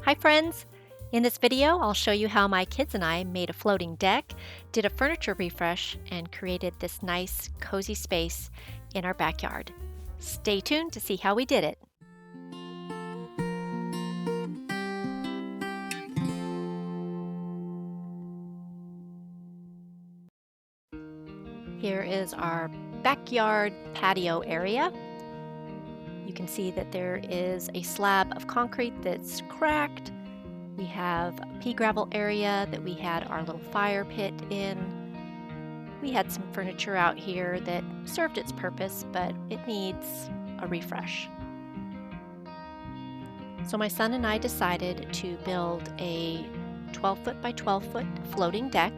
Hi friends! In this video, I'll show you how my kids and I made a floating deck, did a furniture refresh, and created this nice, cozy space in our backyard. Stay tuned to see how we did it. Here is our backyard patio area. You can see that there is a slab of concrete that's cracked. We have a pea gravel area that we had our little fire pit in. We had some furniture out here that served its purpose, but it needs a refresh. So my son and I decided to build a 12-foot by 12-foot floating deck.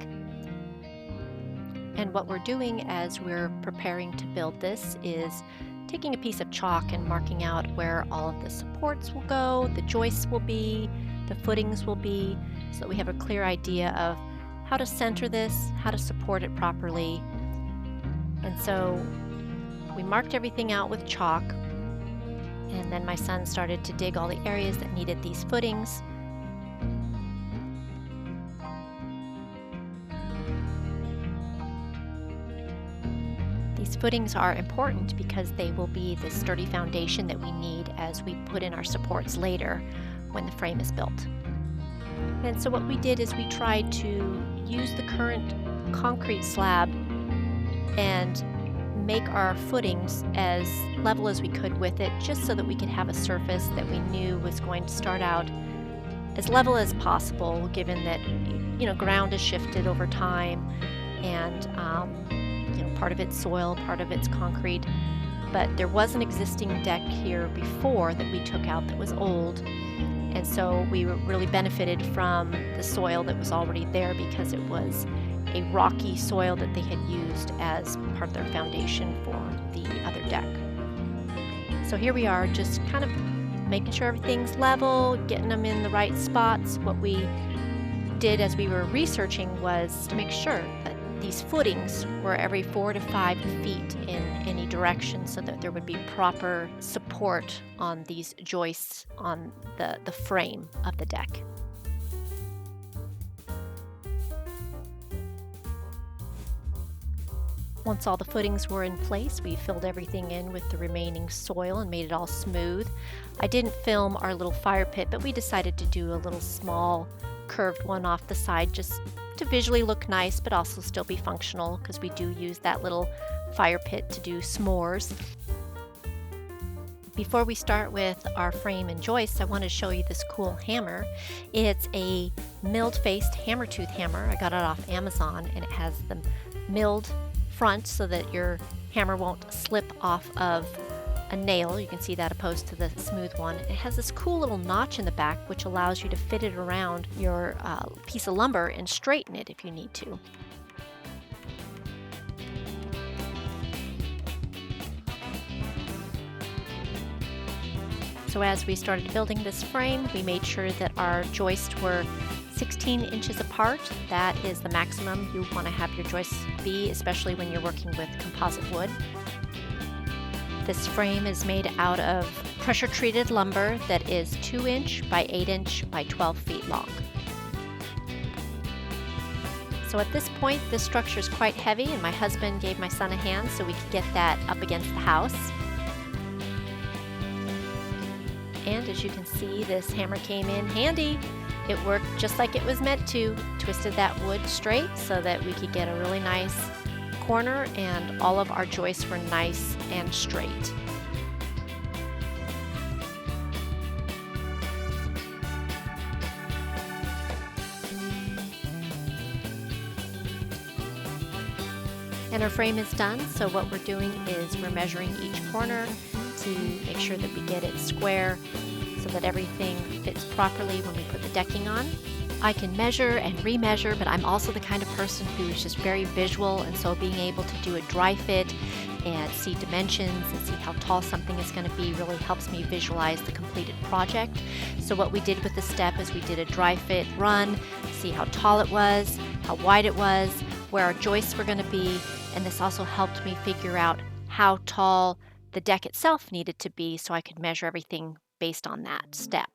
And what we're doing as we're preparing to build this is taking a piece of chalk and marking out where all of the supports will go, the joists will be, the footings will be, so that we have a clear idea of how to center this, how to support it properly. And so we marked everything out with chalk, and then my son started to dig all the areas that needed these footings. These footings are important because they will be the sturdy foundation that we need as we put in our supports later when the frame is built. And so what we did is we tried to use the current concrete slab and make our footings as level as we could with it, just so that we could have a surface that we knew was going to start out as level as possible, given that ground has shifted over time, and part of it's soil, part of it's concrete. But there was an existing deck here before that we took out that was old, and so we really benefited from the soil that was already there because it was a rocky soil that they had used as part of their foundation for the other deck. So here we are, just kind of making sure everything's level, getting them in the right spots. What we did as we were researching was to make sure that these footings were every 4 to 5 feet in any direction, so that there would be proper support on these joists on the frame of the deck. Once all the footings were in place, we filled everything in with the remaining soil and made it all smooth. I didn't film our little fire pit, but we decided to do a little small curved one off the side just to visually look nice, but also still be functional, because we do use that little fire pit to do s'mores. Before we start with our frame and joists, I want to show you this cool hammer. It's a milled-faced hammer tooth hammer. I got it off Amazon, and it has the milled front so that your hammer won't slip off of a nail. You can see that opposed to the smooth one. It has this cool little notch in the back which allows you to fit it around your piece of lumber and straighten it if you need to. So as we started building this frame, we made sure that our joists were 16 inches apart. That is the maximum you want to have your joists be, especially when you're working with composite wood. This frame is made out of pressure-treated lumber that is 2 inch by 8 inch by 12 feet long. So at this point, this structure is quite heavy, and my husband gave my son a hand so we could get that up against the house. And as you can see, this hammer came in handy. It worked just like it was meant to. Twisted that wood straight so that we could get a really nice corner, and all of our joists were nice and straight. And our frame is done, so what we're doing is we're measuring each corner to make sure that we get it square so that everything fits properly when we put the decking on. I can measure and remeasure, but I'm also the kind of person who's just very visual, and so being able to do a dry fit and see dimensions and see how tall something is going to be really helps me visualize the completed project. So what we did with the step is we did a dry fit run, see how tall it was, how wide it was, where our joists were going to be, and this also helped me figure out how tall the deck itself needed to be so I could measure everything based on that step.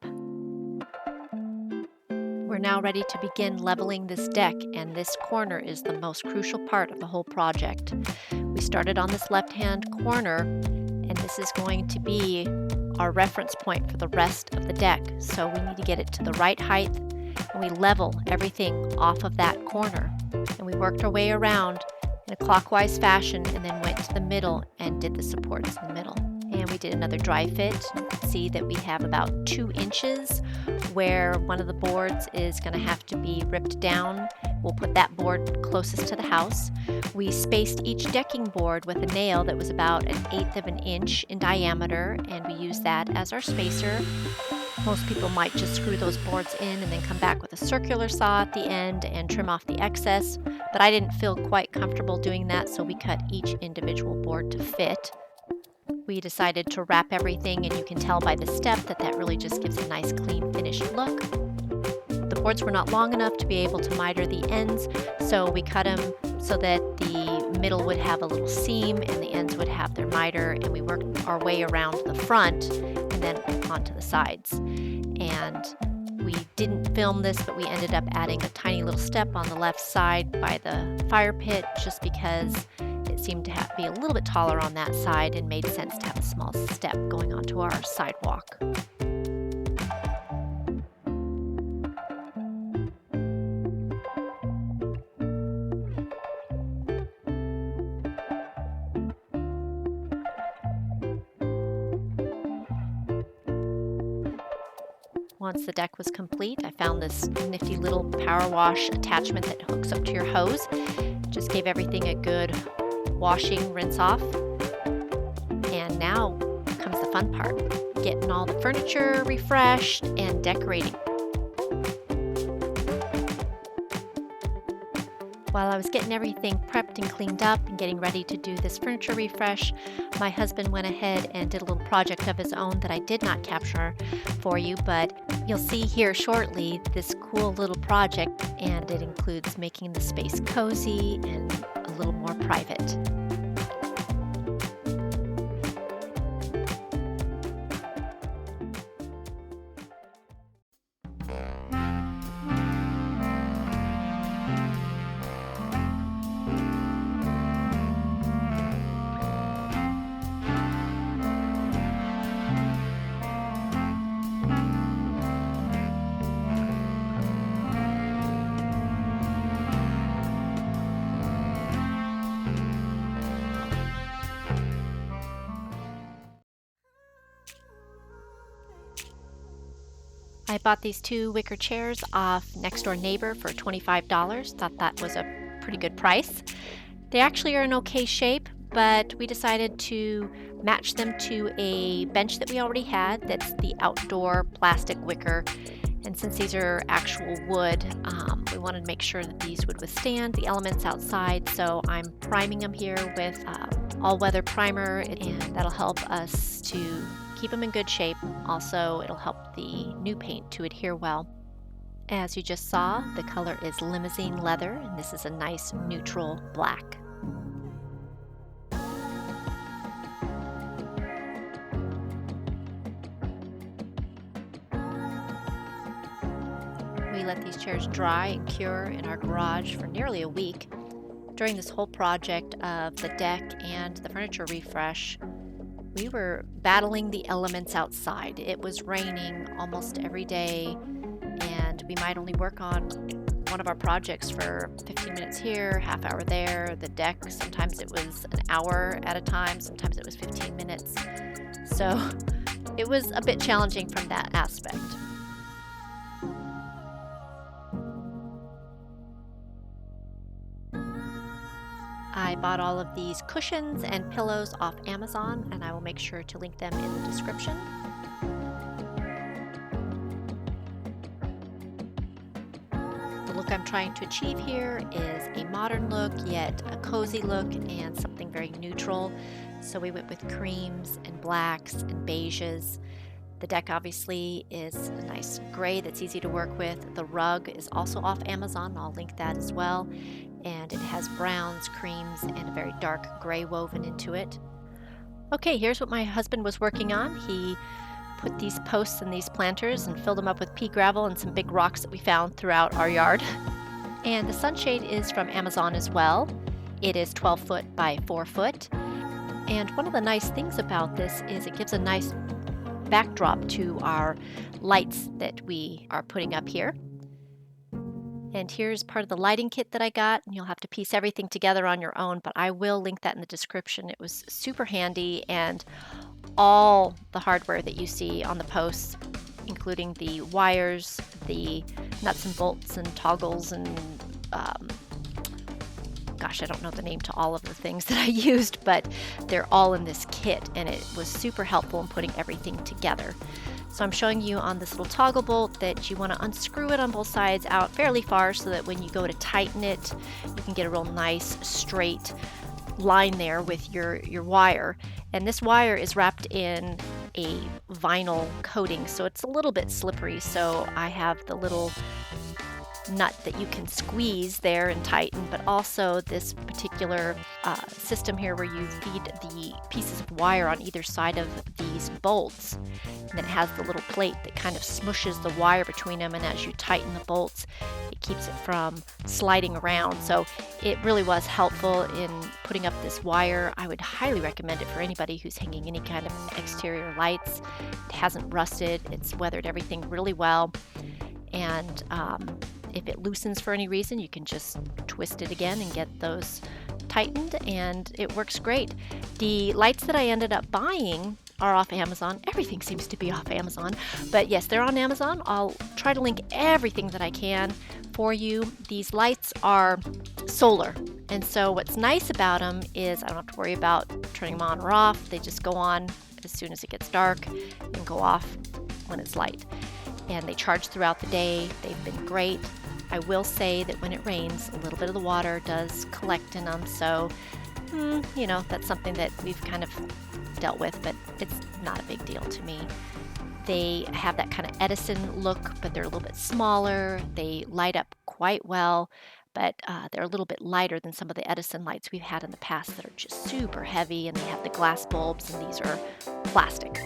We're now ready to begin leveling this deck, and this corner is the most crucial part of the whole project. We started on this left-hand corner, and this is going to be our reference point for the rest of the deck. So we need to get it to the right height, and we level everything off of that corner. And we worked our way around in a clockwise fashion and then went to the middle and did the supports in the middle. And we did another dry fit. You can see that we have about 2 inches where one of the boards is going to have to be ripped down. We'll put that board closest to the house. We spaced each decking board with a nail that was about 1/8 of an inch in diameter, and we used that as our spacer. Most people might just screw those boards in and then come back with a circular saw at the end and trim off the excess, but I didn't feel quite comfortable doing that, so we cut each individual board to fit. We decided to wrap everything, and you can tell by the step that really just gives a nice clean finished look. The boards were not long enough to be able to miter the ends, so we cut them so that the middle would have a little seam and the ends would have their miter, and we worked our way around the front and then onto the sides. And we didn't film this, but we ended up adding a tiny little step on the left side by the fire pit just because it seemed to be a little bit taller on that side and made sense to have a small step going onto our sidewalk. Once the deck was complete, I found this nifty little power wash attachment that hooks up to your hose. Just gave everything a good washing, rinse off. And now comes the fun part, getting all the furniture refreshed and decorating. While I was getting everything prepped and cleaned up and getting ready to do this furniture refresh, my husband went ahead and did a little project of his own that I did not capture for you, but you'll see here shortly this cool little project, and it includes making the space cozy and a little more private. I bought these 2 wicker chairs off Next Door Neighbor for $25. Thought that was a pretty good price. They actually are in okay shape, but we decided to match them to a bench that we already had that's the outdoor plastic wicker. And since these are actual wood, we wanted to make sure that these would withstand the elements outside. So I'm priming them here with all-weather primer, and that'll help us to keep them in good shape. Also, it'll help the new paint to adhere well. As you just saw, the color is limousine leather, and this is a nice neutral black. We let these chairs dry and cure in our garage for nearly a week. During this whole project of the deck and the furniture refresh, we were battling the elements outside. It was raining almost every day, and we might only work on one of our projects for 15 minutes here, half hour there. The deck, sometimes it was an hour at a time, sometimes it was 15 minutes. So it was a bit challenging from that aspect. I bought all of these cushions and pillows off Amazon, and I will make sure to link them in the description. The look I'm trying to achieve here is a modern look, yet a cozy look and something very neutral. So we went with creams and blacks and beiges. The deck obviously is a nice gray that's easy to work with. The rug is also off Amazon. I'll link that as well. And it has browns, creams, and a very dark gray woven into it. Okay, here's what my husband was working on. He put these posts in these planters and filled them up with pea gravel and some big rocks that we found throughout our yard. And the sunshade is from Amazon as well. It is 12 foot by 4 foot. And one of the nice things about this is it gives a nice backdrop to our lights that we are putting up here. And here's part of the lighting kit that I got, and you'll have to piece everything together on your own, but I will link that in the description. It was super handy, and all the hardware that you see on the posts, including the wires, the nuts and bolts and toggles, and gosh, I don't know the name to all of the things that I used, but they're all in this kit, and it was super helpful in putting everything together. So I'm showing you on this little toggle bolt that you want to unscrew it on both sides out fairly far so that when you go to tighten it, you can get a real nice straight line there with your wire. And this wire is wrapped in a vinyl coating, so it's a little bit slippery. So I have the little nut that you can squeeze there and tighten, but also this particular system here where you feed the pieces of wire on either side of these bolts, and then it has the little plate that kind of smushes the wire between them, and as you tighten the bolts it keeps it from sliding around. So it really was helpful in putting up this wire. I would highly recommend it for anybody who's hanging any kind of exterior lights. It hasn't rusted, it's weathered everything really well, and if it loosens for any reason, you can just twist it again and get those tightened, and it works great. The lights that I ended up buying are off Amazon. Everything seems to be off Amazon, but yes, they're on Amazon. I'll try to link everything that I can for you. These lights are solar, and so what's nice about them is I don't have to worry about turning them on or off. They just go on as soon as it gets dark and go off when it's light. And they charge throughout the day. They've been great. I will say that when it rains, a little bit of the water does collect in them, so you know, that's something that we've kind of dealt with, but it's not a big deal to me. They have that kind of Edison look, but they're a little bit smaller. They light up quite well, but they're a little bit lighter than some of the Edison lights we've had in the past that are just super heavy, and they have the glass bulbs, and these are plastic.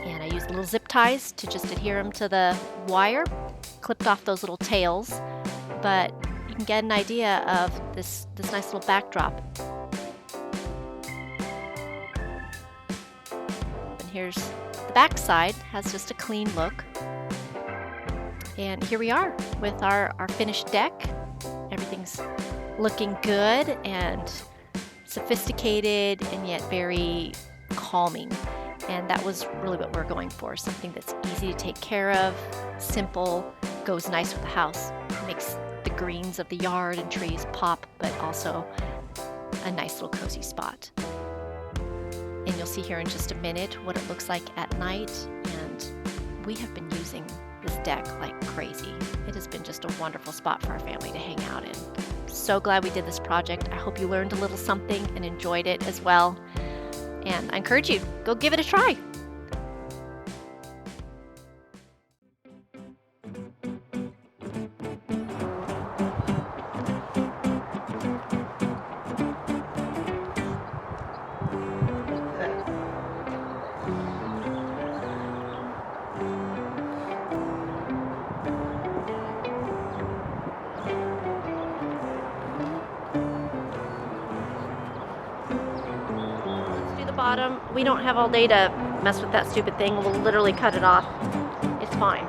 And I used little zip ties to just adhere them to the wire, clipped off those little tails, but you can get an idea of this nice little backdrop. And here's the back side, has just a clean look. And here we are with our finished deck. Everything's looking good and sophisticated and yet very calming. And that was really what we're going for, something that's easy to take care of, simple, goes nice with the house, makes the greens of the yard and trees pop, but also a nice little cozy spot. And you'll see here in just a minute what it looks like at night, and we have been using this deck like crazy. It has been just a wonderful spot for our family to hang out in. So glad we did this project. I hope you learned a little something and enjoyed it as well. And I encourage you, go give it a try. Bottom. We don't have all day to mess with that stupid thing. We'll literally cut it off. It's fine.